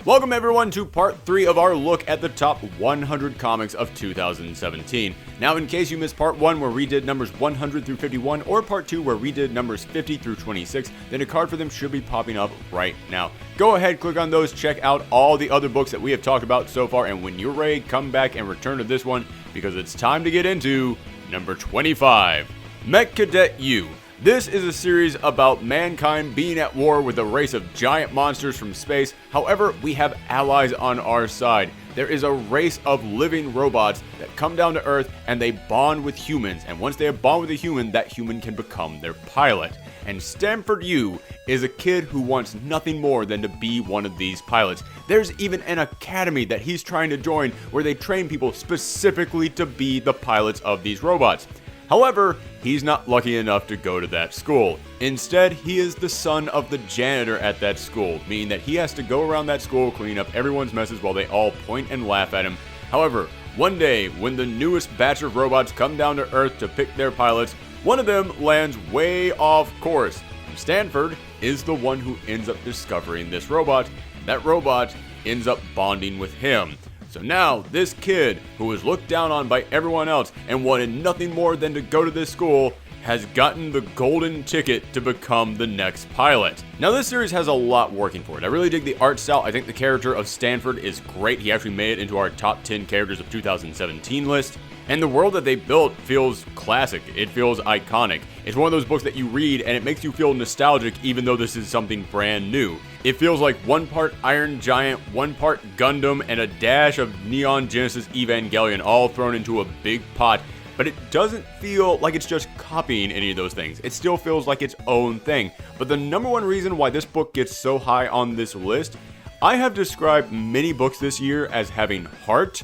Welcome everyone to part 3 of our look at the top 100 comics of 2017. Now in case you missed part 1 where we did numbers 100 through 51 or part 2 where we did numbers 50 through 26, then a card for them should be popping up right now. Go ahead, click on those, check out all the other books that we have talked about so far, and when you're ready, come back and return to this one because it's time to get into number 25, Mech Cadet U. This is a series about mankind being at war with a race of giant monsters from space. However, we have allies on our side. There is a race of living robots that come down to Earth and they bond with humans. And once they have bond with a human, that human can become their pilot. And Stanford U is a kid who wants nothing more than to be one of these pilots. There's even an academy that he's trying to join where they train people specifically to be the pilots of these robots. However, he's not lucky enough to go to that school. Instead, he is the son of the janitor at that school, meaning that he has to go around that school cleaning up everyone's messes while they all point and laugh at him. However, one day, when the newest batch of robots come down to Earth to pick their pilots, one of them lands way off course. And Stanford is the one who ends up discovering this robot, and that robot ends up bonding with him. So now, this kid, who was looked down on by everyone else and wanted nothing more than to go to this school, has gotten the golden ticket to become the next pilot. Now this series has a lot working for it. I really dig the art style. I think the character of Stanford is great. He actually made it into our top 10 characters of 2017 list. And the world that they built feels classic. It feels iconic. It's one of those books that you read and it makes you feel nostalgic even though this is something brand new. It feels like one part Iron Giant, one part Gundam, and a dash of Neon Genesis Evangelion all thrown into a big pot. But it doesn't feel like it's just copying any of those things. It still feels like its own thing. But the number one reason why this book gets so high on this list, I have described many books this year as having heart.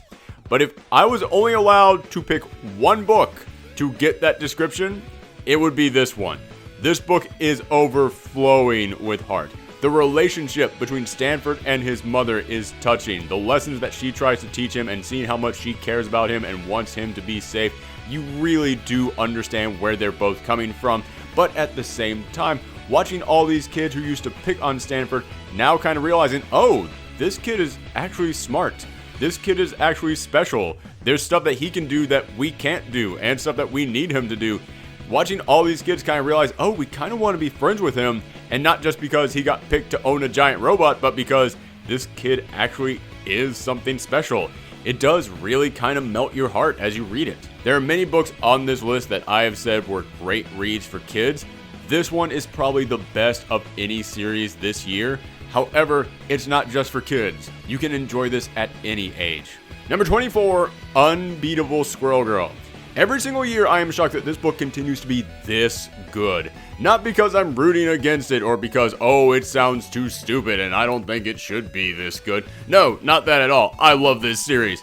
But if I was only allowed to pick one book to get that description, it would be this one. This book is overflowing with heart. The relationship between Stanford and his mother is touching. The lessons that she tries to teach him and seeing how much she cares about him and wants him to be safe, you really do understand where they're both coming from. But at the same time, watching all these kids who used to pick on Stanford now kind of realizing, oh, this kid is actually smart. This kid is actually special. There's stuff that he can do that we can't do and stuff that we need him to do. Watching all these kids kind of realize, oh, we kind of want to be friends with him, and not just because he got picked to own a giant robot, but because this kid actually is something special. It does really kind of melt your heart as you read it. There are many books on this list that I have said were great reads for kids. This one is probably the best of any series this year. However, it's not just for kids. You can enjoy this at any age. Number 24, Unbeatable Squirrel Girl. Every single year, I am shocked that this book continues to be this good. Not because I'm rooting against it or because, oh, it sounds too stupid and I don't think it should be this good. No, not that at all. I love this series.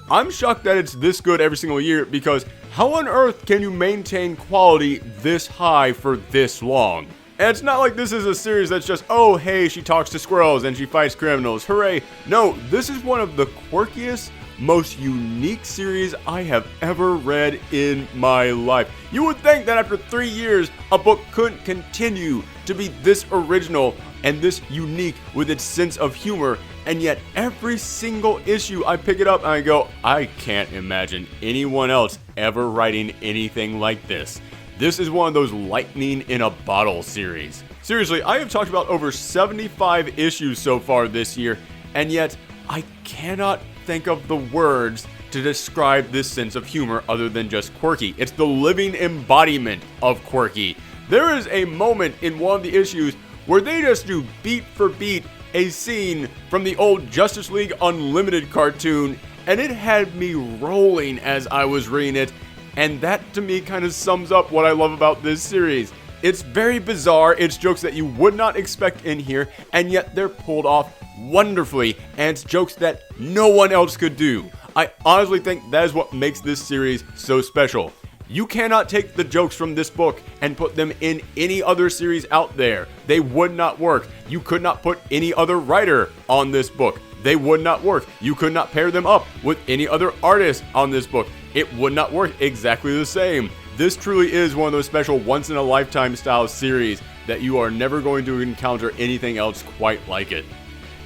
I'm shocked that it's this good every single year because how on earth can you maintain quality this high for this long? And it's not like this is a series that's just, oh, hey, she talks to squirrels and she fights criminals, hooray. No, this is one of the quirkiest, most unique series I have ever read in my life. You would think that after 3 years, a book couldn't continue to be this original and this unique with its sense of humor, and yet every single issue I pick it up and I go, I can't imagine anyone else ever writing anything like this. This is one of those lightning in a bottle series. Seriously, I have talked about over 75 issues so far this year, and yet I cannot think of the words to describe this sense of humor other than just quirky. It's the living embodiment of quirky. There is a moment in one of the issues where they just do beat for beat a scene from the old Justice League Unlimited cartoon, and it had me rolling as I was reading it. And that, to me, kind of sums up what I love about this series. It's very bizarre, it's jokes that you would not expect in here, and yet they're pulled off wonderfully, and it's jokes that no one else could do. I honestly think that is what makes this series so special. You cannot take the jokes from this book and put them in any other series out there. They would not work. You could not put any other writer on this book. They would not work. You could not pair them up with any other artist on this book. It would not work exactly the same. This truly is one of those special once-in-a-lifetime style series that you are never going to encounter anything else quite like it.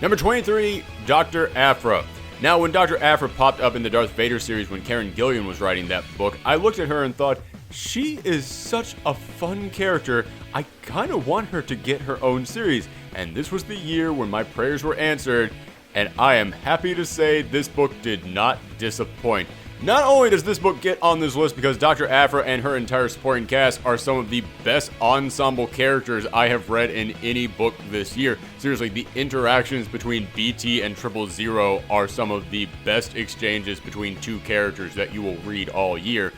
Number 23, Dr. APHRA. Now, when Dr. APHRA popped up in the Darth Vader series when Karen Gillian was writing that book, I looked at her and thought, she is such a fun character, I kind of want her to get her own series. And this was the year when my prayers were answered, and I am happy to say this book did not disappoint. Not only does this book get on this list because Dr. APHRA and her entire supporting cast are some of the best ensemble characters I have read in any book this year. Seriously, the interactions between BT and 000 are some of the best exchanges between two characters that you will read all year.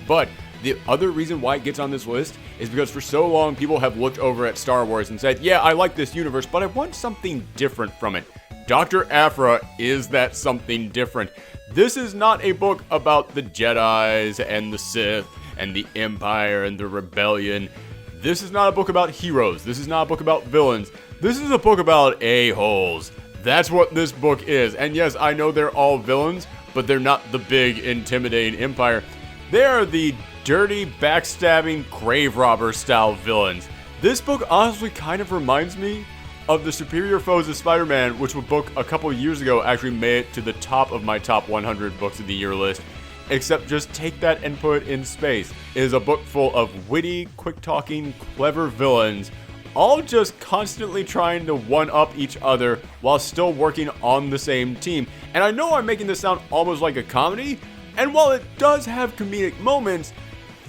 But the other reason why it gets on this list is because for so long people have looked over at Star Wars and said, yeah, I like this universe, but I want something different from it. Dr. APHRA is that something different. This is not a book about the Jedis and the Sith and the Empire and the Rebellion. This is not a book about heroes. This is not a book about villains. This is a book about a-holes. That's what this book is. And yes, I know they're all villains, but they're not the big, intimidating Empire. They are the dirty, backstabbing, grave robber style villains. This book honestly kind of reminds me of The Superior Foes of Spider-Man, which was a book a couple years ago actually made it to the top of my top 100 books of the year list. Except just take that and put it in space. It is a book full of witty, quick-talking, clever villains, all just constantly trying to one-up each other while still working on the same team. And I know I'm making this sound almost like a comedy, and while it does have comedic moments,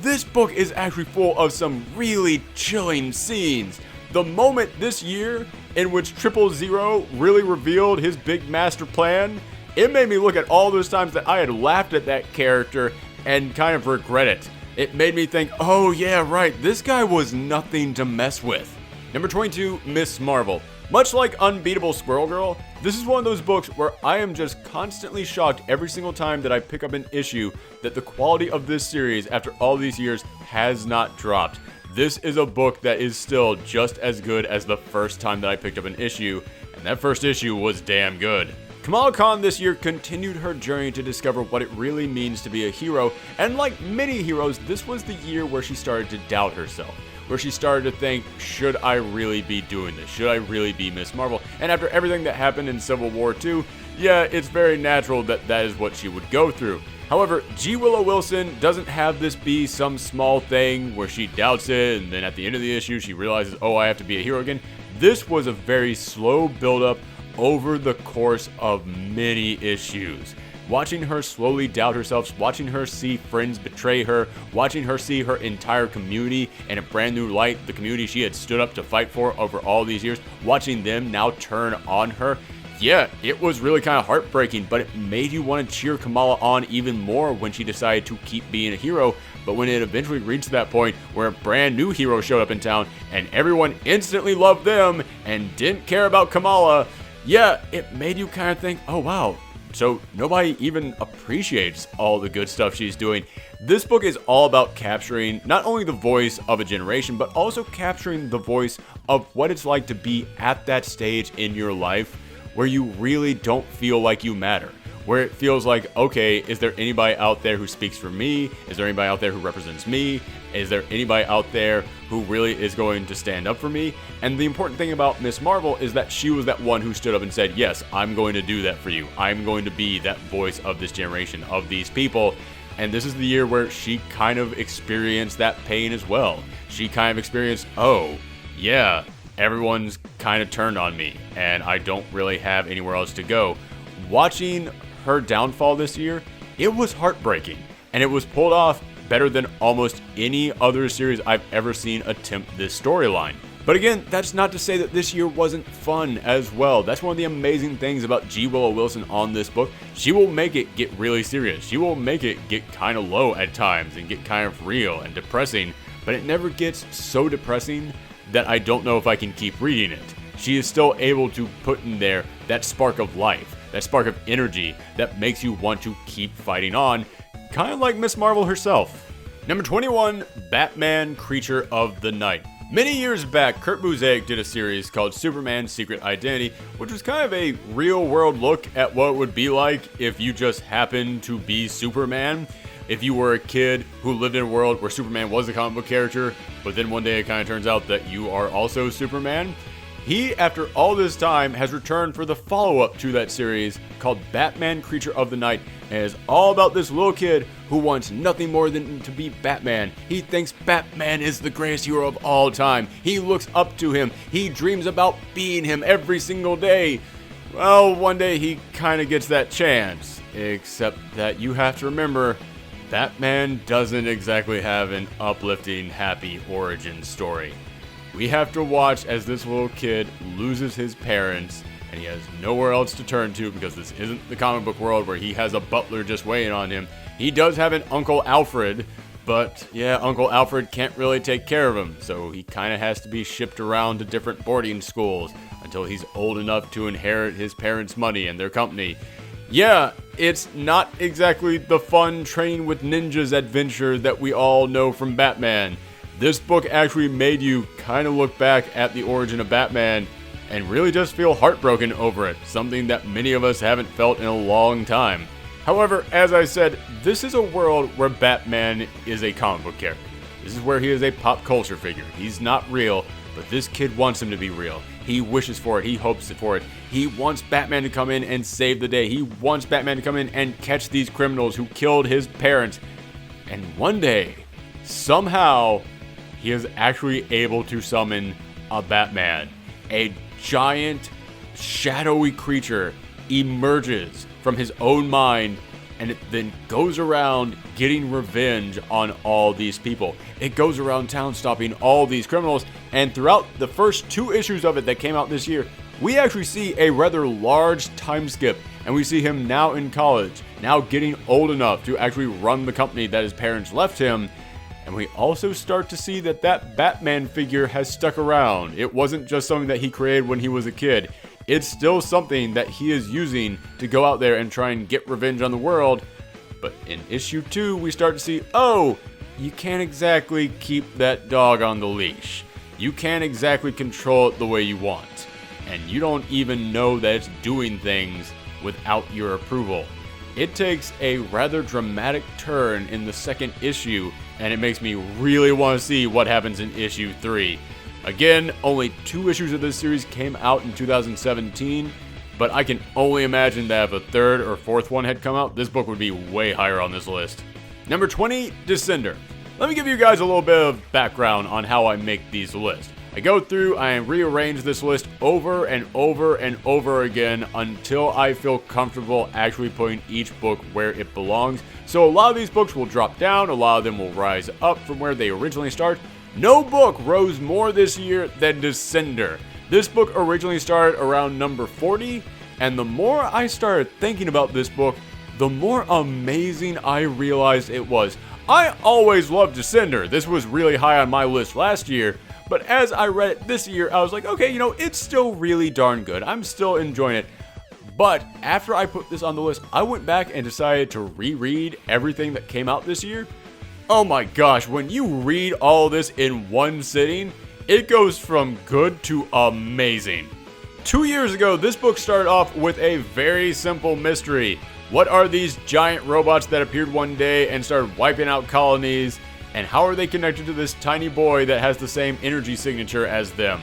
this book is actually full of some really chilling scenes. The moment this year in which 000 really revealed his big master plan, it made me look at all those times that I had laughed at that character and kind of regret it. It made me think, oh yeah, right, this guy was nothing to mess with. Number 22, Miss Marvel. Much like Unbeatable Squirrel Girl, this is one of those books where I am just constantly shocked every single time that I pick up an issue that the quality of this series after all these years has not dropped. This is a book that is still just as good as the first time that I picked up an issue, and that first issue was damn good. Kamala Khan this year continued her journey to discover what it really means to be a hero, and like many heroes, this was the year where she started to doubt herself, where she started to think, should I really be doing this? Should I really be Miss Marvel? And after everything that happened in Civil War II, yeah, it's very natural that that is what she would go through. However, G. Willow Wilson doesn't have this be some small thing where she doubts it and then at the end of the issue she realizes, oh, I have to be a hero again. This was a very slow build-up over the course of many issues. Watching her slowly doubt herself, watching her see friends betray her, watching her see her entire community in a brand new light, the community she had stood up to fight for over all these years, watching them now turn on her. Yeah, it was really kind of heartbreaking, but it made you want to cheer Kamala on even more when she decided to keep being a hero. But when it eventually reached that point where a brand new hero showed up in town and everyone instantly loved them and didn't care about Kamala, yeah, it made you kind of think, oh wow, so nobody even appreciates all the good stuff she's doing. This book is all about capturing not only the voice of a generation, but also capturing the voice of what it's like to be at that stage in your life where you really don't feel like you matter. Where it feels like, okay, is there anybody out there who speaks for me? Is there anybody out there who represents me? Is there anybody out there who really is going to stand up for me? And the important thing about Miss Marvel is that she was that one who stood up and said, yes, I'm going to do that for you. I'm going to be that voice of this generation, of these people. And this is the year where she kind of experienced that pain as well. She kind of experienced, oh, yeah, everyone's kind of turned on me and I don't really have anywhere else to go. Watching her downfall this year, it was heartbreaking, and it was pulled off better than almost any other series I've ever seen attempt this storyline. But again, that's not to say that this year wasn't fun as well. That's one of the amazing things about G. Willow Wilson on this book. She will make it get really serious. She will make it get kind of low at times and get kind of real and depressing, but it never gets so depressing that I don't know if I can keep reading it. She is still able to put in there that spark of life, that spark of energy that makes you want to keep fighting on, kind of like Miss Marvel herself. Number 21, Batman Creature of the Night. Many years back, Kurt Busiek did a series called Superman's Secret Identity, which was kind of a real-world look at what it would be like if you just happened to be Superman. If you were a kid who lived in a world where Superman was a comic book character, but then one day it kind of turns out that you are also Superman. He, after all this time, has returned for the follow-up to that series called Batman Creature of the Night, and is all about this little kid who wants nothing more than to be Batman. He thinks Batman is the greatest hero of all time. He looks up to him. He dreams about being him every single day. Well, one day he kind of gets that chance, except that you have to remember, Batman doesn't exactly have an uplifting, happy origin story. We have to watch as this little kid loses his parents, and he has nowhere else to turn to because this isn't the comic book world where he has a butler just waiting on him. He does have an Uncle Alfred, but yeah, Uncle Alfred can't really take care of him, so he kind of has to be shipped around to different boarding schools until he's old enough to inherit his parents' money and their company. Yeah, it's not exactly the fun training with ninjas adventure that we all know from Batman. This book actually made you kind of look back at the origin of Batman and really just feel heartbroken over it, something that many of us haven't felt in a long time. However, as I said, this is a world where Batman is a comic book character. This is where he is a pop culture figure. He's not real, but this kid wants him to be real. He wishes for it. He hopes for it. He wants Batman to come in and save the day. He wants Batman to come in and catch these criminals who killed his parents. And one day, somehow, he is actually able to summon a Batman. A giant, shadowy creature emerges from his own mind, and it then goes around getting revenge on all these people. It goes around town stopping all these criminals, and throughout the first 2 issues of it that came out this year, we actually see a rather large time skip, and we see him now in college, now getting old enough to actually run the company that his parents left him. And we also start to see that Batman figure has stuck around. It wasn't just something that he created when he was a kid. It's still something that he is using to go out there and try and get revenge on the world. But in issue 2, we start to see, oh, you can't exactly keep that dog on the leash. You can't exactly control it the way you want. And you don't even know that it's doing things without your approval. It takes a rather dramatic turn in the second issue, and it makes me really want to see what happens in issue 3. Again, only 2 issues of this series came out in 2017, but I can only imagine that if a 3rd or 4th one had come out, this book would be way higher on this list. Number 20, Descender. Let me give you guys a little bit of background on how I make these lists. I go through and rearrange this list over and over and over again until I feel comfortable actually putting each book where it belongs. So a lot of these books will drop down, a lot of them will rise up from where they originally start. No book rose more this year than Descender. This book originally started around number 40, and the more I started thinking about this book, the more amazing I realized it was. I always loved Descender. This was really high on my list last year. But as I read it this year, I was like, okay, it's still really darn good. I'm still enjoying it. But after I put this on the list, I went back and decided to reread everything that came out this year. Oh my gosh, when you read all this in one sitting, it goes from good to amazing. 2 years ago, this book started off with a very simple mystery. What are these giant robots that appeared one day and started wiping out colonies? And how are they connected to this tiny boy that has the same energy signature as them?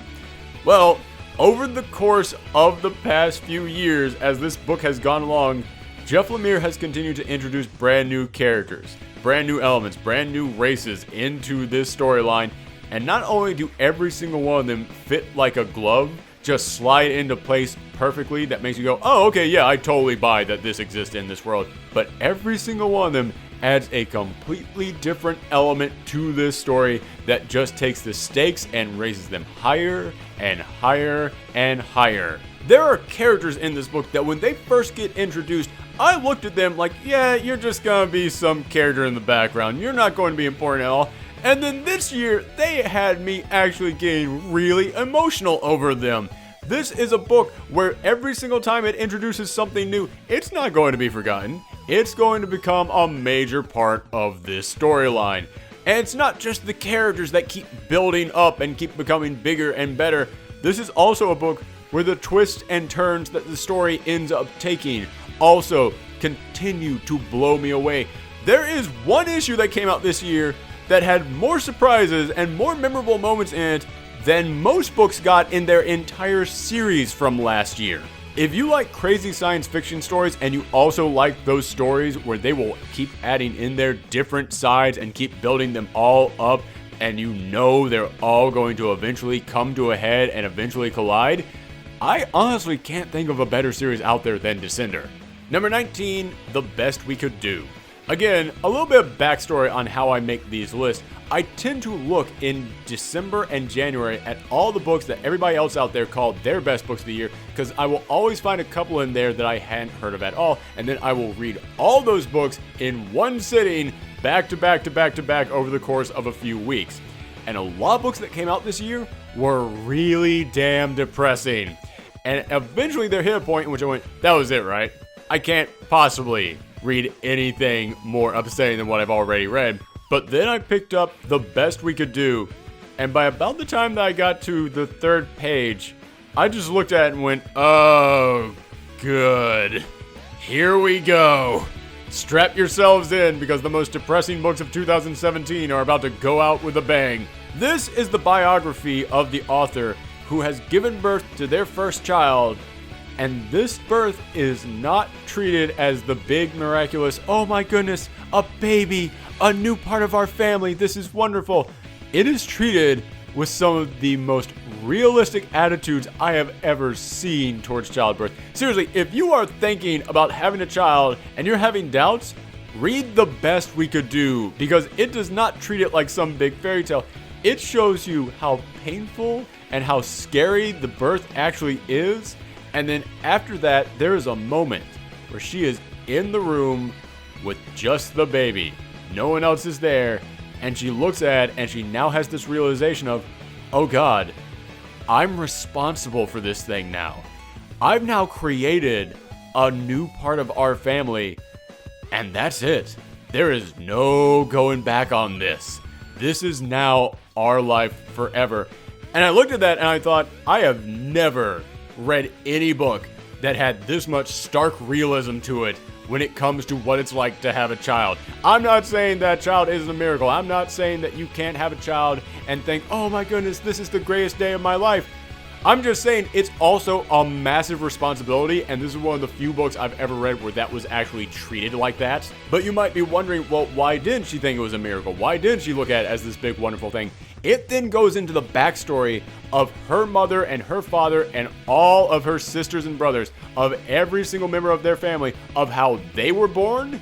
Well, over the course of the past few years, as this book has gone along, Jeff Lemire has continued to introduce brand new characters, brand new elements, brand new races into this storyline. And not only do every single one of them fit like a glove, just slide into place perfectly, that makes you go, oh, okay, yeah, I totally buy that this exists in this world. But every single one of them adds a completely different element to this story that just takes the stakes and raises them higher and higher and higher. There are characters in this book that when they first get introduced, I looked at them like, yeah, you're just gonna be some character in the background. You're not going to be important at all. And then this year, they had me actually getting really emotional over them. This is a book where every single time it introduces something new, it's not going to be forgotten. It's going to become a major part of this storyline. And it's not just the characters that keep building up and keep becoming bigger and better. This is also a book where the twists and turns that the story ends up taking also continue to blow me away. There is one issue that came out this year that had more surprises and more memorable moments in it than most books got in their entire series from last year. If you like crazy science fiction stories and you also like those stories where they will keep adding in their different sides and keep building them all up, and you know they're all going to eventually come to a head and eventually collide, I honestly can't think of a better series out there than Descender. Number 19, The Best We Could Do. Again, a little bit of backstory on how I make these lists. I tend to look in December and January at all the books that everybody else out there called their best books of the year, because I will always find a couple in there that I hadn't heard of at all, and then I will read all those books in one sitting, back to back to back to back over the course of a few weeks. And a lot of books that came out this year were really damn depressing. And eventually there hit a point in which I went, that was it, right? I can't possibly read anything more upsetting than what I've already read. But then I picked up The Best We Could Do, and by about the time that I got to the third page, I just looked at it and went, oh, good. Here we go. Strap yourselves in, because the most depressing books of 2017 are about to go out with a bang. This is the biography of the author who has given birth to their first child, and this birth is not treated as the big miraculous, oh my goodness, a baby, a new part of our family, this is wonderful. It is treated with some of the most realistic attitudes I have ever seen towards childbirth. Seriously, if you are thinking about having a child and you're having doubts, read The Best We Could Do, because it does not treat it like some big fairy tale. It shows you how painful and how scary the birth actually is. And then after that, there is a moment where she is in the room with just the baby. No one else is there. And she looks at it and she now has this realization of, oh God, I'm responsible for this thing now. I've now created a new part of our family. And that's it. There is no going back on this. This is now our life forever. And I looked at that and I thought, I have never read any book that had this much stark realism to it when it comes to what it's like to have a child. I'm not saying that child isn't a miracle. I'm not saying that you can't have a child and think, oh my goodness, this is the greatest day of my life. I'm just saying it's also a massive responsibility, and this is one of the few books I've ever read where that was actually treated like that. But you might be wondering, well, why didn't she think it was a miracle? Why didn't she look at it as this big, wonderful thing? It then goes into the backstory of her mother and her father and all of her sisters and brothers, of every single member of their family, of how they were born.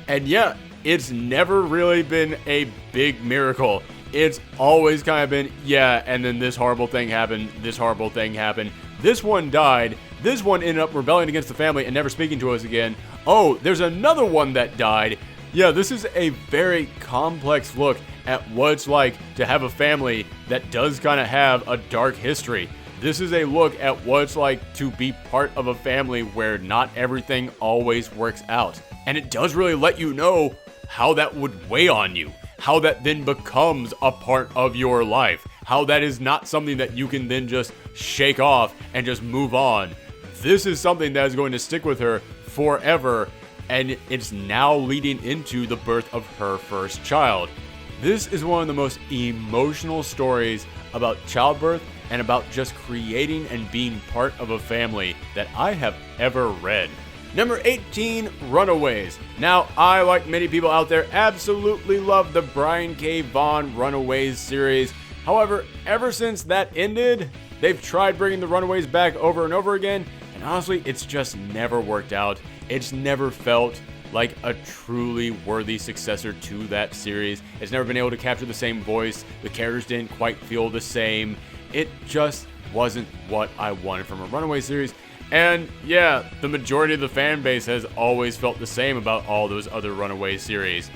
And yeah, it's never really been a big miracle. It's always kind of been, yeah, and then this horrible thing happened, this horrible thing happened. This one died. This one ended up rebelling against the family and never speaking to us again. Oh, there's another one that died. Yeah, this is a very complex look at what it's like to have a family that does kind of have a dark history. This is a look at what it's like to be part of a family where not everything always works out. And it does really let you know how that would weigh on you, how that then becomes a part of your life, how that is not something that you can then just shake off and just move on. This is something that is going to stick with her forever, and it's now leading into the birth of her first child. This is one of the most emotional stories about childbirth and about just creating and being part of a family that I have ever read. Number 18, Runaways. Now, I, like many people out there, absolutely love the Brian K. Vaughan Runaways series. However, ever since that ended, they've tried bringing the Runaways back over and over again, and honestly, it's just never worked out. It's never felt like a truly worthy successor to that series. It's never been able to capture the same voice. The characters didn't quite feel the same. It just wasn't what I wanted from a Runaway series. And yeah, the majority of the fan base has always felt the same about all those other Runaway series.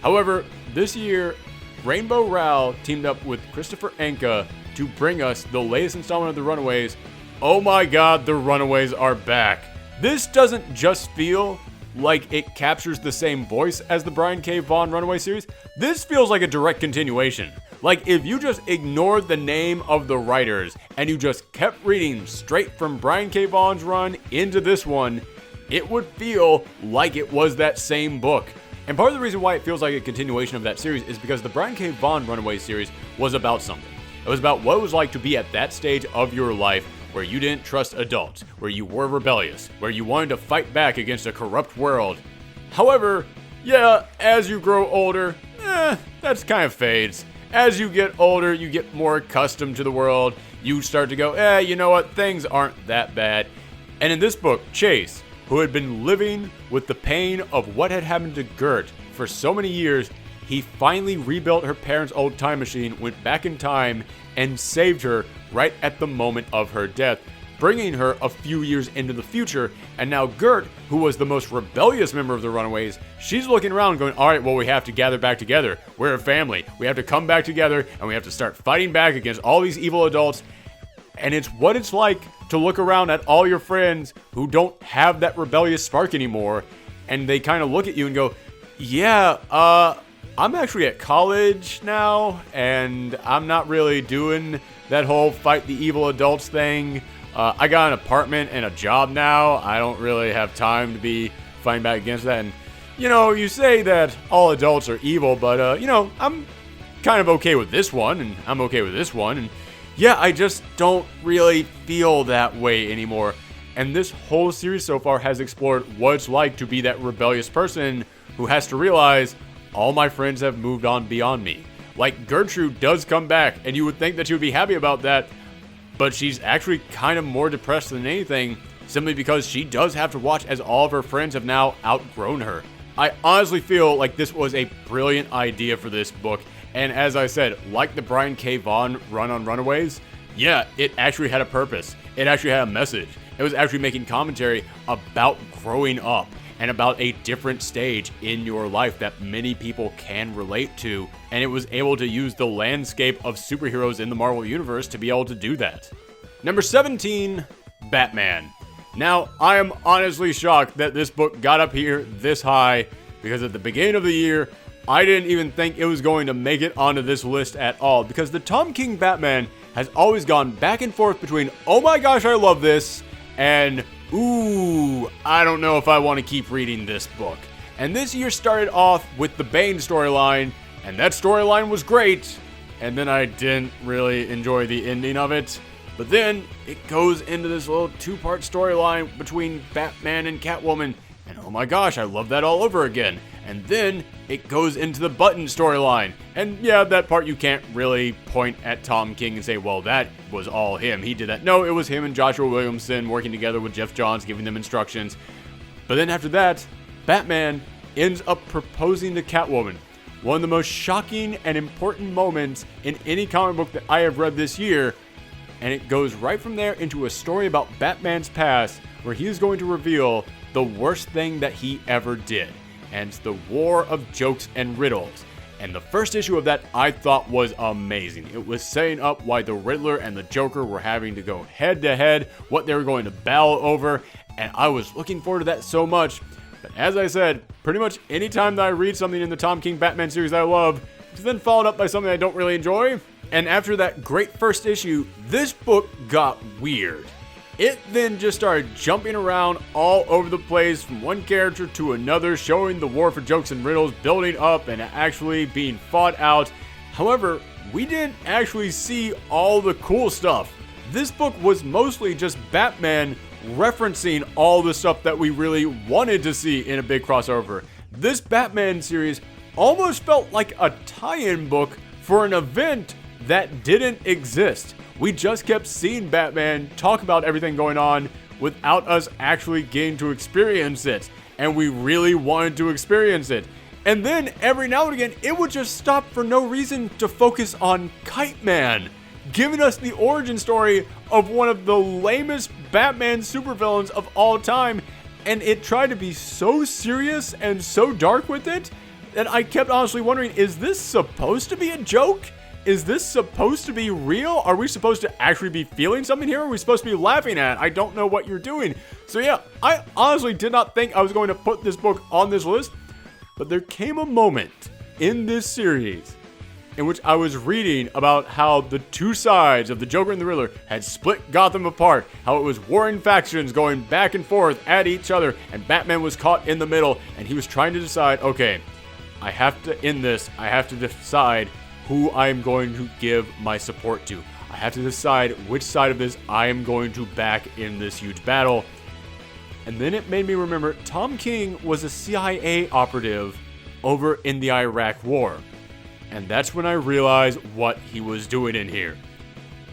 However, this year, Rainbow Rowell teamed up with Christopher Anka to bring us the latest installment of the Runaways. Oh my god, the Runaways are back. This doesn't just feel like it captures the same voice as the Brian K. Vaughan Runaway series. This feels like a direct continuation. Like if you just ignored the name of the writers and you just kept reading straight from Brian K. Vaughan's run into this one, it would feel like it was that same book. And part of the reason why it feels like a continuation of that series is because the Brian K. Vaughan Runaway series was about something. It was about what it was like to be at that stage of your life where you didn't trust adults, where you were rebellious, where you wanted to fight back against a corrupt world. However, yeah, as you grow older, that's kind of fades. As you get older, you get more accustomed to the world. You start to go, you know what, things aren't that bad. And in this book, Chase, who had been living with the pain of what had happened to Gert for so many years, he finally rebuilt her parents' old time machine, went back in time, and saved her right at the moment of her death, bringing her a few years into the future. And now Gert, who was the most rebellious member of the Runaways, she's looking around going, all right, well, we have to gather back together. We're a family. We have to come back together, and we have to start fighting back against all these evil adults. And it's what it's like to look around at all your friends who don't have that rebellious spark anymore, and they kind of look at you and go, yeah, I'm actually at college now, and I'm not really doing that whole fight the evil adults thing. I got an apartment and a job now. I don't really have time to be fighting back against that. And, you say that all adults are evil, but, I'm kind of okay with this one, and I'm okay with this one, and yeah, I just don't really feel that way anymore. And this whole series so far has explored what it's like to be that rebellious person who has to realize all my friends have moved on beyond me. Like, Gertrude does come back, and you would think that she would be happy about that, but she's actually kind of more depressed than anything, simply because she does have to watch as all of her friends have now outgrown her. I honestly feel like this was a brilliant idea for this book, and as I said, like the Brian K. Vaughan run on Runaways, yeah, it actually had a purpose. It actually had a message. It was actually making commentary about growing up and about a different stage in your life that many people can relate to, and it was able to use the landscape of superheroes in the Marvel Universe to be able to do that. Number 17, Batman. Now, I am honestly shocked that this book got up here this high, because at the beginning of the year, I didn't even think it was going to make it onto this list at all, because the Tom King Batman has always gone back and forth between, oh my gosh, I love this, and ooh, I don't know if I want to keep reading this book. And this year started off with the Bane storyline, and that storyline was great, and then I didn't really enjoy the ending of it. But then it goes into this little two-part storyline between Batman and Catwoman, and oh my gosh, I love that all over again. And then it goes into the Button storyline. And yeah, that part you can't really point at Tom King and say, well, that was all him. He did that. No, it was him and Joshua Williamson working together with Jeff Johns, giving them instructions. But then after that, Batman ends up proposing to Catwoman. One of the most shocking and important moments in any comic book that I have read this year. And it goes right from there into a story about Batman's past, where he is going to reveal the worst thing that he ever did. And it's the War of Jokes and Riddles. And the first issue of that I thought was amazing. It was setting up why the Riddler and the Joker were having to go head to head, what they were going to battle over, and I was looking forward to that so much. But as I said, pretty much any time that I read something in the Tom King Batman series I love, it's then followed up by something I don't really enjoy. And after that great first issue, this book got weird. It then just started jumping around all over the place from one character to another, showing the War for Jokes and Riddles building up and actually being fought out. However, we didn't actually see all the cool stuff. This book was mostly just Batman referencing all the stuff that we really wanted to see in a big crossover. This Batman series almost felt like a tie-in book for an event that didn't exist. We just kept seeing Batman talk about everything going on without us actually getting to experience it. And we really wanted to experience it. And then every now and again, it would just stop for no reason to focus on Kite Man, giving us the origin story of one of the lamest Batman supervillains of all time. And it tried to be so serious and so dark with it that I kept honestly wondering, is this supposed to be a joke? Is this supposed to be real? Are we supposed to actually be feeling something here? Or are we supposed to be laughing at it? I don't know what you're doing. So yeah, I honestly did not think I was going to put this book on this list. But there came a moment in this series in which I was reading about how the two sides of the Joker and the Riddler had split Gotham apart, how it was warring factions going back and forth at each other, and Batman was caught in the middle, and he was trying to decide, okay, I have to end this, I have to decide who I am going to give my support to. I have to decide which side of this I am going to back in this huge battle. And then it made me remember Tom King was a CIA operative over in the Iraq War. And that's when I realized what he was doing in here.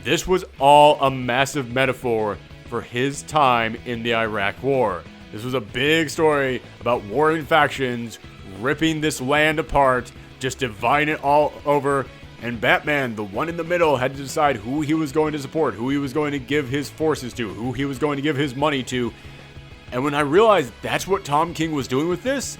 This was all a massive metaphor for his time in the Iraq War. This was a big story about warring factions, ripping this land apart, just dividing it all over. And Batman, the one in the middle, had to decide who he was going to support, who he was going to give his forces to, who he was going to give his money to. And when I realized that's what Tom King was doing with this,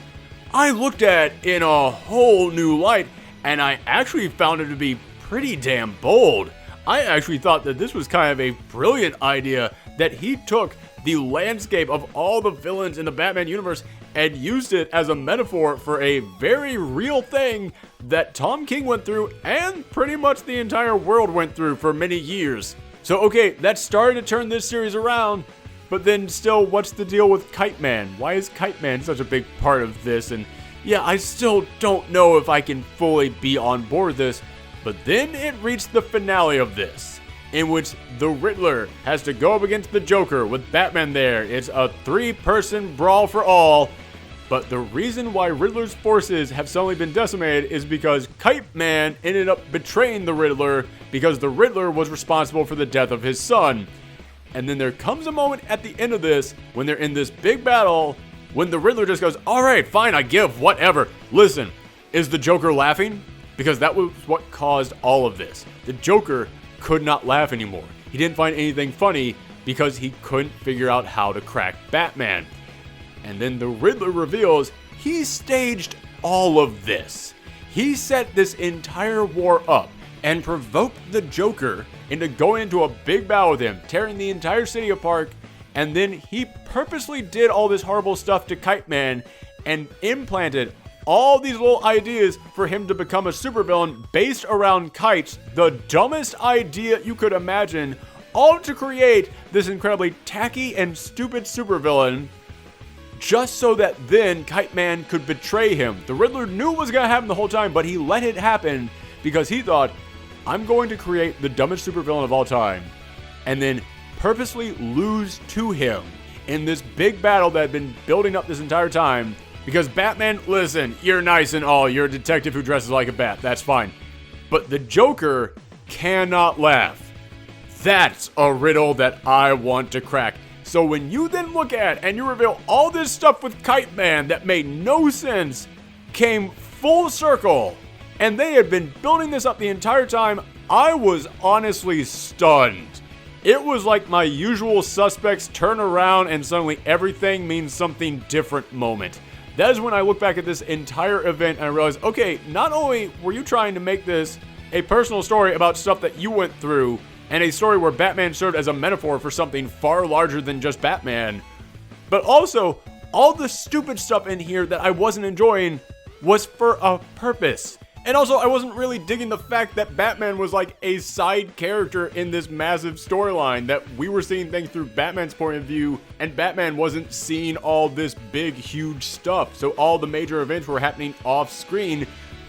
I looked at it in a whole new light, and I actually found it to be pretty damn bold. I actually thought that this was kind of a brilliant idea, that he took the landscape of all the villains in the Batman universe and used it as a metaphor for a very real thing that Tom King went through and pretty much the entire world went through for many years. So okay, that's starting to turn this series around, but then still, what's the deal with Kite Man? Why is Kite Man such a big part of this? And yeah, I still don't know if I can fully be on board with this, but then it reached the finale of this, in which the Riddler has to go up against the Joker with Batman there. It's a 3-person brawl for all, but the reason why Riddler's forces have suddenly been decimated is because Kite Man ended up betraying the Riddler because the Riddler was responsible for the death of his son. And then there comes a moment at the end of this when they're in this big battle when the Riddler just goes, all right, fine, I give, whatever. Listen, is the Joker laughing? Because that was what caused all of this. The Joker could not laugh anymore. He didn't find anything funny because he couldn't figure out how to crack Batman. And then the Riddler reveals he staged all of this. He set this entire war up and provoked the Joker into going into a big battle with him, tearing the entire city apart, and then he purposely did all this horrible stuff to Kite Man and implanted all these little ideas for him to become a supervillain based around kites, the dumbest idea you could imagine, all to create this incredibly tacky and stupid supervillain, just so that then Kite Man could betray him. The Riddler knew what was going to happen the whole time, but he let it happen because he thought, I'm going to create the dumbest supervillain of all time, and then purposely lose to him in this big battle that had been building up this entire time. Because Batman, listen, you're nice and all, you're a detective who dresses like a bat, that's fine. But the Joker cannot laugh. That's a riddle that I want to crack. So when you then look at and you reveal all this stuff with Kite Man that made no sense, came full circle, and they had been building this up the entire time, I was honestly stunned. It was like my usual suspects turn around and suddenly everything means something different moment. That is when I look back at this entire event and I realized, okay, not only were you trying to make this a personal story about stuff that you went through, and a story where Batman served as a metaphor for something far larger than just Batman, but also all the stupid stuff in here that I wasn't enjoying was for a purpose. And also, I wasn't really digging the fact that Batman was like a side character in this massive storyline, that we were seeing things through Batman's point of view, and Batman wasn't seeing all this big, huge stuff. So all the major events were happening off screen.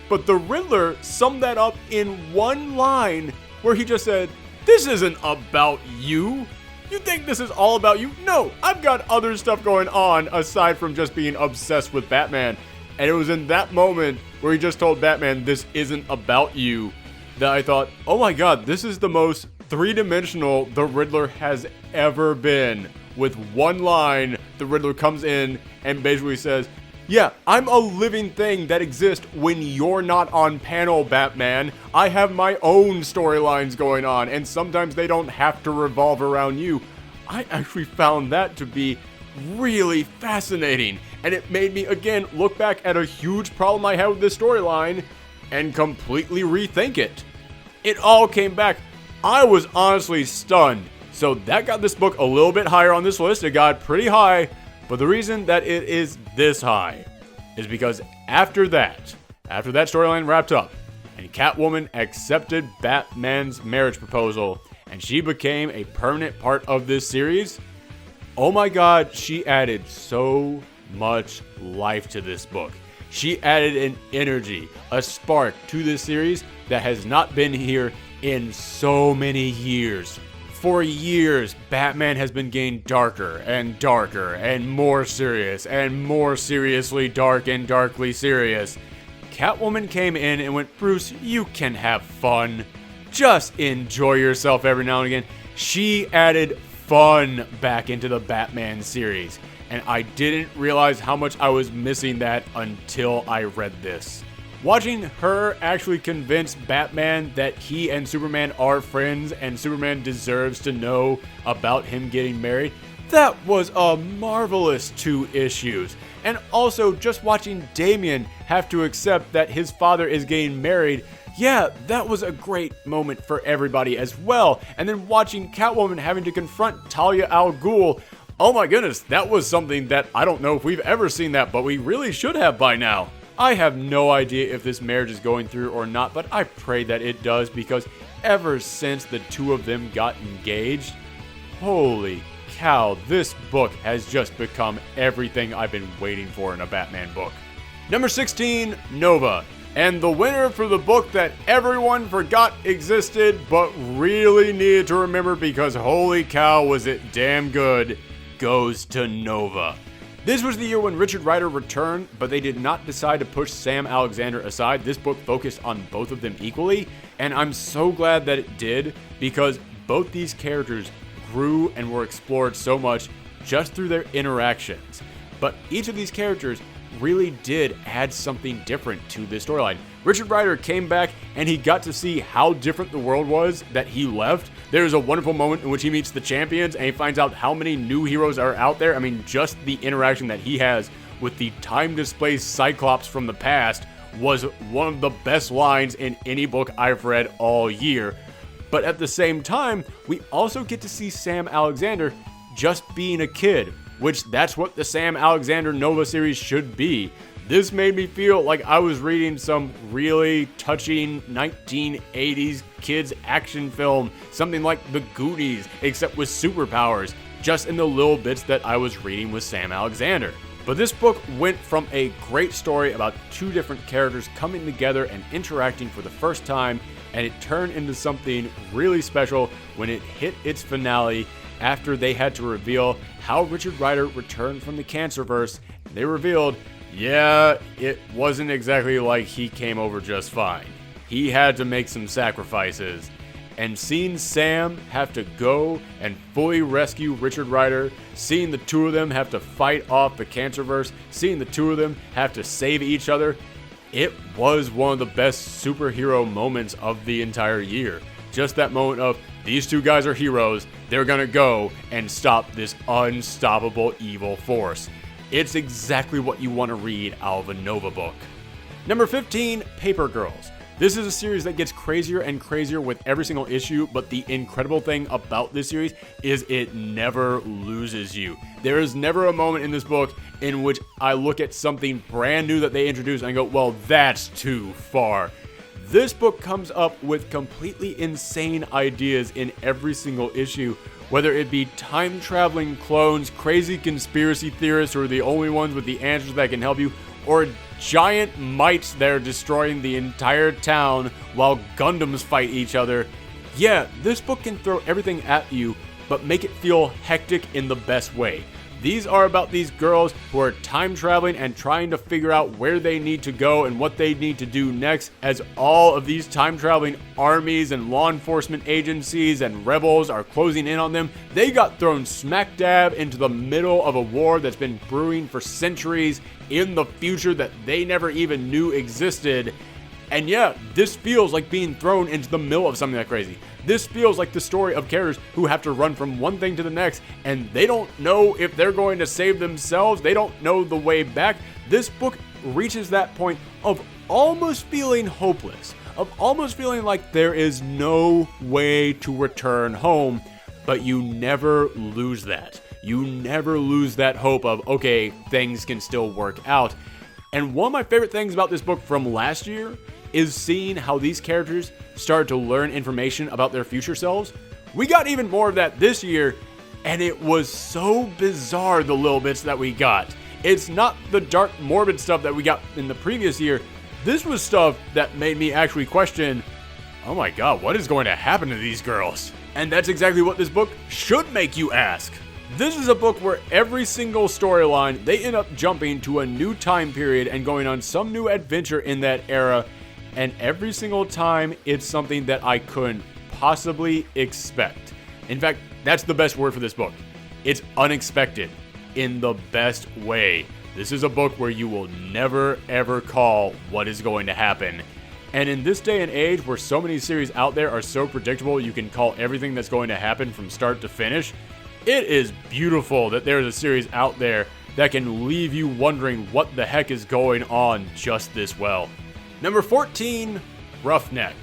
But the Riddler summed that up in one line where he just said, this isn't about you. You think this is all about you? No, I've got other stuff going on aside from just being obsessed with Batman. And it was in that moment where he just told Batman, this isn't about you, that I thought, oh my god, this is the most three-dimensional the Riddler has ever been. With one line, the Riddler comes in and basically says, yeah, I'm a living thing that exists when you're not on panel, Batman. I have my own storylines going on, and sometimes they don't have to revolve around you. I actually found that to be really fascinating, and it made me again look back at a huge problem I had with this storyline and completely rethink it. It all came back. I was honestly stunned. So that got this book a little bit higher on this list. It got pretty high, but the reason that it is this high is because after that storyline wrapped up and Catwoman accepted Batman's marriage proposal and she became a permanent part of this series, oh my god, she added so much life to this book. She added an energy, a spark to this series that has not been here in so many years. For years, Batman has been getting darker and darker and more seriously dark and darkly serious. Catwoman came in and went, Bruce, you can have fun. Just enjoy yourself every now and again. She added fun back into the Batman series, and I didn't realize how much I was missing that until I read this. Watching her actually convince Batman that he and Superman are friends and Superman deserves to know about him getting married, that was a marvelous 2 issues. And also just watching Damian have to accept that his father is getting married, yeah, that was a great moment for everybody as well. And then watching Catwoman having to confront Talia al Ghul, oh my goodness, that was something that I don't know if we've ever seen that, but we really should have by now. I have no idea if this marriage is going through or not, but I pray that it does, because ever since the 2 of them got engaged, holy cow, this book has just become everything I've been waiting for in a Batman book. Number 16, Nova. And the winner for the book that everyone forgot existed, but really needed to remember because holy cow was it damn good, goes to Nova. This was the year when Richard Rider returned, but they did not decide to push Sam Alexander aside. This book focused on both of them equally, and I'm so glad that it did, because both these characters grew and were explored so much just through their interactions. But each of these characters really did add something different to this storyline. Richard Rider came back and he got to see how different the world was that he left. There's a wonderful moment in which he meets the champions and he finds out how many new heroes are out there. I mean, just the interaction that he has with the time-displaced Cyclops from the past was one of the best lines in any book I've read all year. But at the same time, we also get to see Sam Alexander just being a kid, which that's what the Sam Alexander Nova series should be. This made me feel like I was reading some really touching 1980s kids action film, something like The Goonies, except with superpowers, just in the little bits that I was reading with Sam Alexander. But this book went from a great story about 2 different characters coming together and interacting for the first time, and it turned into something really special when it hit its finale after they had to reveal how Richard Rider returned from the Cancerverse. They revealed, yeah, it wasn't exactly like he came over just fine. He had to make some sacrifices. And seeing Sam have to go and fully rescue Richard Rider, seeing the 2 of them have to fight off the Cancerverse, seeing the 2 of them have to save each other, it was one of the best superhero moments of the entire year. Just that moment of, these 2 guys are heroes, they're gonna go and stop this unstoppable evil force. It's exactly what you want to read out of a Nova book. Number 15, Paper Girls. This is a series that gets crazier and crazier with every single issue, but the incredible thing about this series is it never loses you. There is never a moment in this book in which I look at something brand new that they introduce and I go, well, that's too far. This book comes up with completely insane ideas in every single issue, whether it be time-traveling clones, crazy conspiracy theorists who are the only ones with the answers that can help you, or giant mites that are destroying the entire town while Gundams fight each other. Yeah, this book can throw everything at you, but make it feel hectic in the best way. These are about these girls who are time traveling and trying to figure out where they need to go and what they need to do next, as all of these time traveling armies and law enforcement agencies and rebels are closing in on them. They got thrown smack dab into the middle of a war that's been brewing for centuries in the future that they never even knew existed. And yeah, this feels like being thrown into the middle of something that crazy. This feels like the story of characters who have to run from one thing to the next, and they don't know if they're going to save themselves. They don't know the way back. This book reaches that point of almost feeling hopeless, of almost feeling like there is no way to return home, but you never lose that. You never lose that hope of, okay, things can still work out. And one of my favorite things about this book from last year is seeing how these characters started to learn information about their future selves. We got even more of that this year, and it was so bizarre, the little bits that we got. It's not the dark, morbid stuff that we got in the previous year. This was stuff that made me actually question, oh my god, what is going to happen to these girls? And that's exactly what this book should make you ask. This is a book where every single storyline, they end up jumping to a new time period and going on some new adventure in that era. And every single time, it's something that I couldn't possibly expect. In fact, that's the best word for this book. It's unexpected in the best way. This is a book where you will never ever call what is going to happen. And in this day and age where so many series out there are so predictable you can call everything that's going to happen from start to finish, it is beautiful that there is a series out there that can leave you wondering what the heck is going on just this well. Number 14, Roughneck.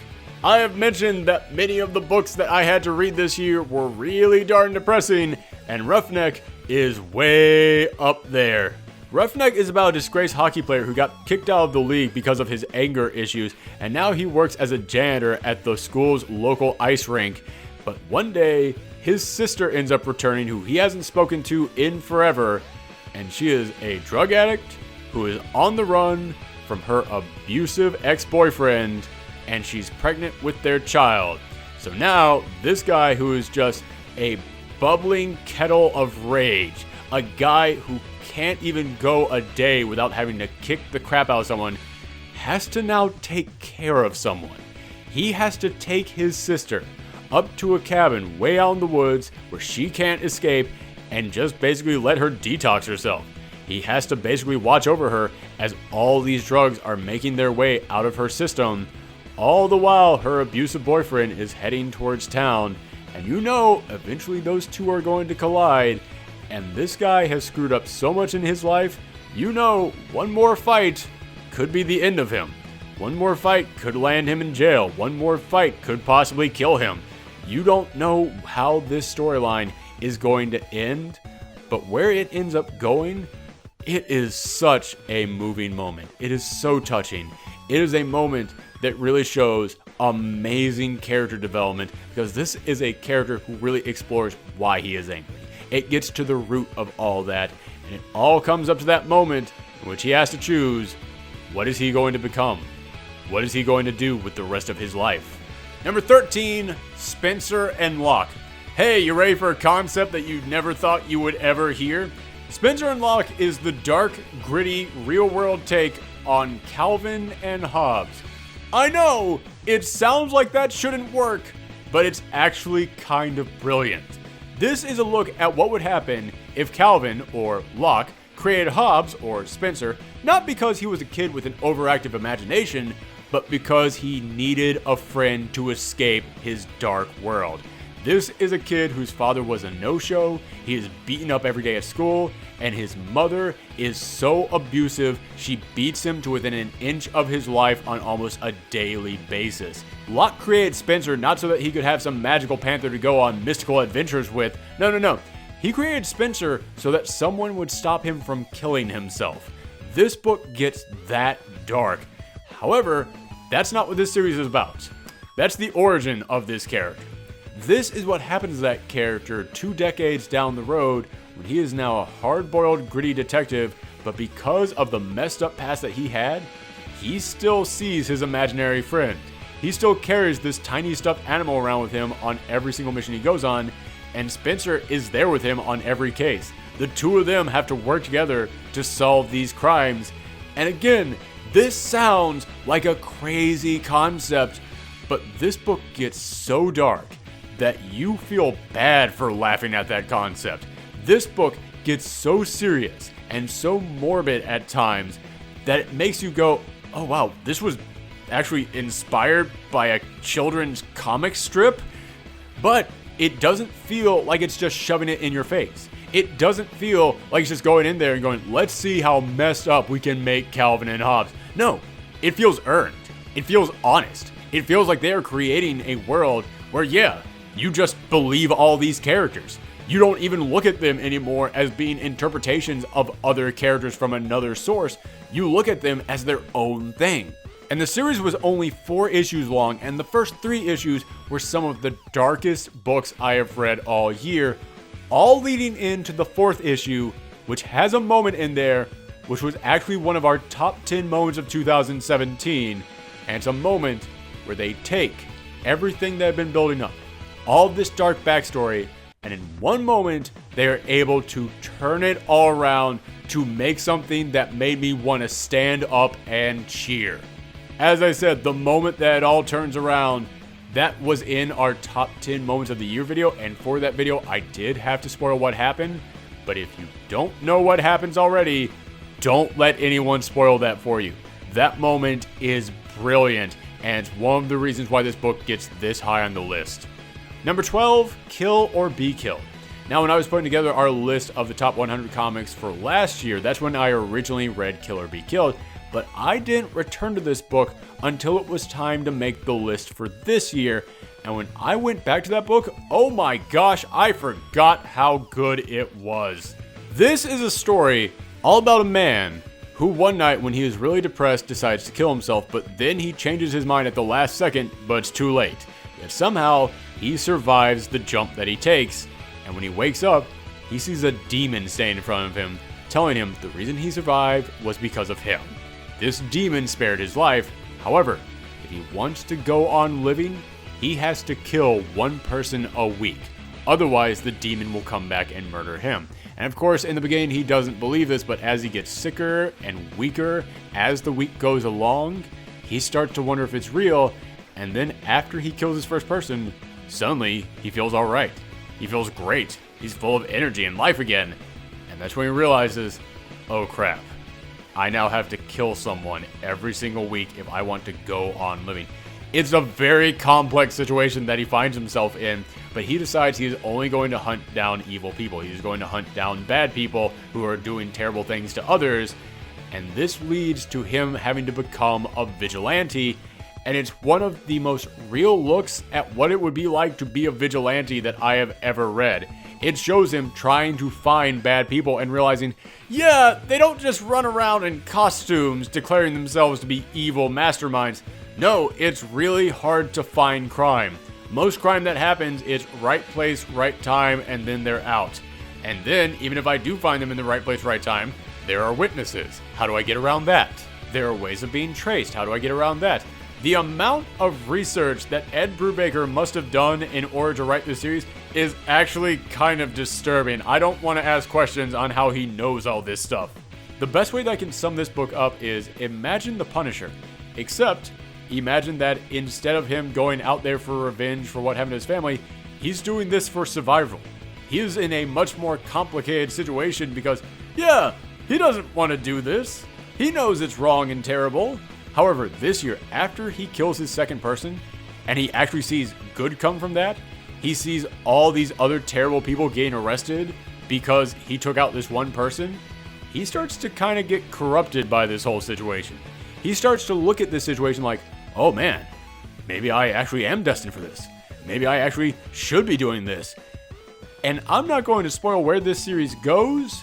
I have mentioned that many of the books that I had to read this year were really darn depressing, and Roughneck is way up there. Roughneck is about a disgraced hockey player who got kicked out of the league because of his anger issues, and now he works as a janitor at the school's local ice rink. But one day, his sister ends up returning, who he hasn't spoken to in forever, and she is a drug addict who is on the run from her abusive ex-boyfriend, and she's pregnant with their child. So now, this guy who is just a bubbling kettle of rage, a guy who can't even go a day without having to kick the crap out of someone, has to now take care of someone. He has to take his sister up to a cabin way out in the woods where she can't escape and just basically let her detox herself. He has to basically watch over her as all these drugs are making their way out of her system, all the while her abusive boyfriend is heading towards town. And you know, eventually those two are going to collide. And this guy has screwed up so much in his life, you know, one more fight could be the end of him. One more fight could land him in jail. One more fight could possibly kill him. You don't know how this storyline is going to end, but where it ends up going, it is such a moving moment. It is so touching. It is a moment that really shows amazing character development, because this is a character who really explores why he is angry. It gets to the root of all that, and it all comes up to that moment in which he has to choose, what is he going to become? What is he going to do with the rest of his life? Number 13, Spencer and Locke. Hey, you ready for a concept that you never thought you would ever hear? Spencer and Locke is the dark, gritty, real-world take on Calvin and Hobbes. I know, it sounds like that shouldn't work, but it's actually kind of brilliant. This is a look at what would happen if Calvin, or Locke, created Hobbes, or Spencer, not because he was a kid with an overactive imagination, but because he needed a friend to escape his dark world. This is a kid whose father was a no-show, he is beaten up every day at school, and his mother is so abusive she beats him to within an inch of his life on almost a daily basis. Locke created Spencer not so that he could have some magical panther to go on mystical adventures with. No. He created Spencer so that someone would stop him from killing himself. This book gets that dark. However, that's not what this series is about. That's the origin of this character. This is what happens to that character 2 decades down the road when he is now a hard-boiled, gritty detective, but because of the messed up past that he had, he still sees his imaginary friend. He still carries this tiny stuffed animal around with him on every single mission he goes on, and Spencer is there with him on every case. The two of them have to work together to solve these crimes. And again, this sounds like a crazy concept, but this book gets so dark that you feel bad for laughing at that concept. This book gets so serious and so morbid at times that it makes you go, oh wow, this was actually inspired by a children's comic strip? But it doesn't feel like it's just shoving it in your face. It doesn't feel like it's just going in there and going, let's see how messed up we can make Calvin and Hobbes. No, it feels earned. It feels honest. It feels like they are creating a world where, yeah, you just believe all these characters. You don't even look at them anymore as being interpretations of other characters from another source. You look at them as their own thing. And the series was only 4 issues long, and the first 3 issues were some of the darkest books I have read all year, all leading into the 4th issue, which has a moment in there which was actually one of our top 10 moments of 2017, and it's a moment where they take everything that had been building up, all this dark backstory, and in one moment, they are able to turn it all around to make something that made me want to stand up and cheer. As I said, the moment that it all turns around, that was in our top 10 moments of the year video, and for that video, I did have to spoil what happened, but if you don't know what happens already, don't let anyone spoil that for you. That moment is brilliant, and it's one of the reasons why this book gets this high on the list. Number 12, Kill or Be Killed. Now, when I was putting together our list of the top 100 comics for last year, that's when I originally read Kill or Be Killed, but I didn't return to this book until it was time to make the list for this year, and when I went back to that book, oh my gosh, I forgot how good it was. This is a story all about a man who one night when he is really depressed decides to kill himself, but then he changes his mind at the last second, but it's too late. Yet somehow, he survives the jump that he takes, and when he wakes up, he sees a demon standing in front of him, telling him the reason he survived was because of him. This demon spared his life. However, if he wants to go on living, he has to kill one person a week. Otherwise, the demon will come back and murder him. And of course, in the beginning, he doesn't believe this, but as he gets sicker and weaker as the week goes along, he starts to wonder if it's real. And then after he kills his first person, suddenly he feels all right. He feels great. He's full of energy and life again. And that's when he realizes, oh crap, I now have to kill someone every single week if I want to go on living. It's a very complex situation that he finds himself in, but he decides he is only going to hunt down evil people. He's going to hunt down bad people who are doing terrible things to others. And this leads to him having to become a vigilante. And it's one of the most real looks at what it would be like to be a vigilante that I have ever read. It shows him trying to find bad people and realizing, yeah, they don't just run around in costumes declaring themselves to be evil masterminds. No, it's really hard to find crime. Most crime that happens is right place, right time, and then they're out. And then, even if I do find them in the right place, right time, there are witnesses. How do I get around that? There are ways of being traced. How do I get around that? The amount of research that Ed Brubaker must have done in order to write this series is actually kind of disturbing. I don't want to ask questions on how he knows all this stuff. The best way that I can sum this book up is imagine the Punisher, except imagine that instead of him going out there for revenge for what happened to his family, he's doing this for survival. He is in a much more complicated situation because, yeah, he doesn't want to do this. He knows it's wrong and terrible. However, this year, after he kills his second person, and he actually sees good come from that, he sees all these other terrible people getting arrested because he took out this one person, he starts to kind of get corrupted by this whole situation. He starts to look at this situation like, oh man, maybe I actually am destined for this. Maybe I actually should be doing this. And I'm not going to spoil where this series goes,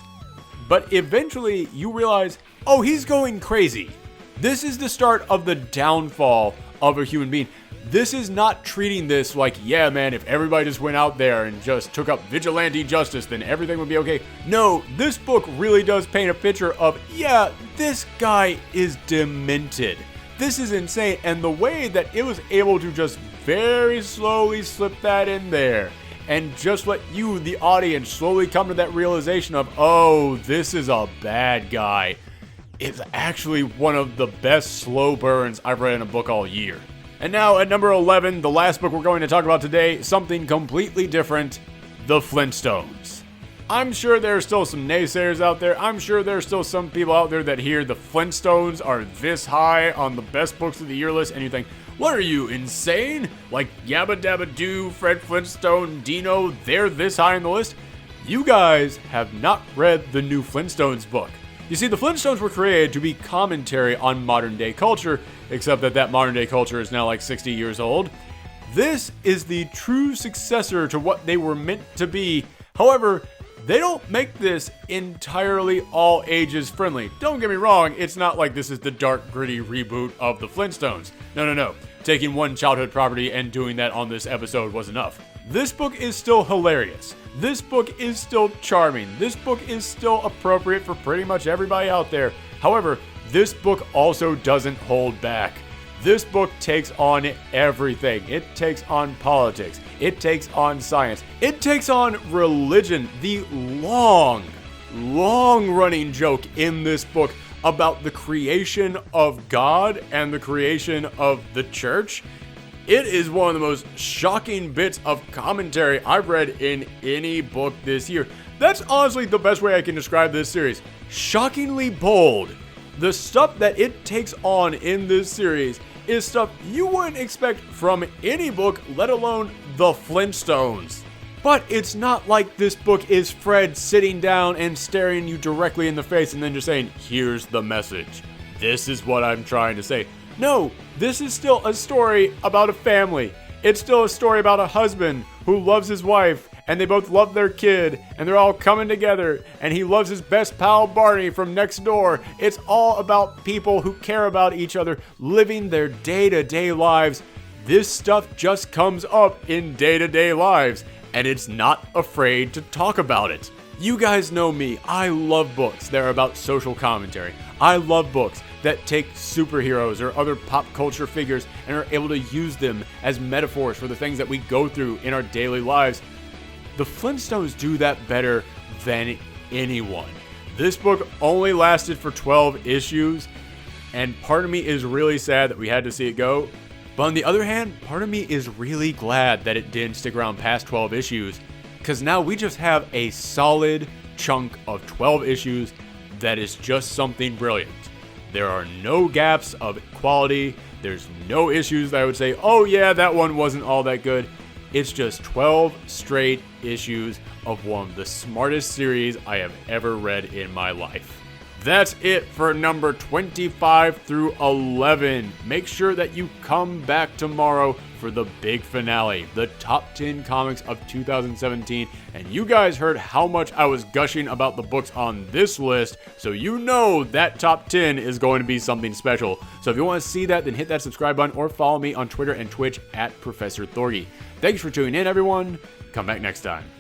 but eventually you realize, oh, he's going crazy. This is the start of the downfall of a human being. This is not treating this like, yeah, man, if everybody just went out there and just took up vigilante justice, then everything would be okay. No, this book really does paint a picture of, yeah, this guy is demented. This is insane. And the way that it was able to just very slowly slip that in there and just let you, the audience, slowly come to that realization of, oh, this is a bad guy. It's actually one of the best slow burns I've read in a book all year. And now at number 11, the last book we're going to talk about today, something completely different, The Flintstones. I'm sure there are still some naysayers out there. I'm sure there are still some people out there that hear the Flintstones are this high on the best books of the year list and you think, what are you, insane? Like Yabba Dabba Doo, Fred Flintstone, Dino, they're this high on the list? You guys have not read the new Flintstones book. You see, the Flintstones were created to be commentary on modern day culture, except that modern day culture is now like 60 years old. This is the true successor to what they were meant to be. However, they don't make this entirely all ages friendly. Don't get me wrong, it's not like this is the dark, gritty reboot of the Flintstones. No. Taking one childhood property and doing that on this episode was enough. This book is still hilarious. This book is still charming. This book is still appropriate for pretty much everybody out there. However, this book also doesn't hold back. This book takes on everything. It takes on politics. It takes on science. It takes on religion. The long-running joke in this book about the creation of God and the creation of the church. It is one of the most shocking bits of commentary I've read in any book this year. That's honestly the best way I can describe this series. Shockingly bold. The stuff that it takes on in this series is stuff you wouldn't expect from any book, let alone the Flintstones. But it's not like this book is Fred sitting down and staring you directly in the face and then just saying, here's the message. This is what I'm trying to say. No, this is still a story about a family. It's still a story about a husband who loves his wife, and they both love their kid, and they're all coming together, and he loves his best pal Barney from next door. It's all about people who care about each other, living their day-to-day lives. This stuff just comes up in day-to-day lives, and it's not afraid to talk about it. You guys know me. I love books that are about social commentary. I love books that take superheroes or other pop culture figures and are able to use them as metaphors for the things that we go through in our daily lives. The Flintstones do that better than anyone. This book only lasted for 12 issues, and part of me is really sad that we had to see it go. But on the other hand, part of me is really glad that it didn't stick around past 12 issues, because now we just have a solid chunk of 12 issues that is just something brilliant. There are no gaps of quality. There's no issues that I would say, oh yeah, that one wasn't all that good. It's just 12 straight issues of one of the smartest series I have ever read in my life. That's it for number 25 through 11. Make sure that you come back tomorrow for the big finale, the top 10 comics of 2017. And you guys heard how much I was gushing about the books on this list, so you know that top 10 is going to be something special. So if you want to see that, then hit that subscribe button or follow me on Twitter and Twitch at Professor Thorgy. Thanks for tuning in, everyone. Come back next time.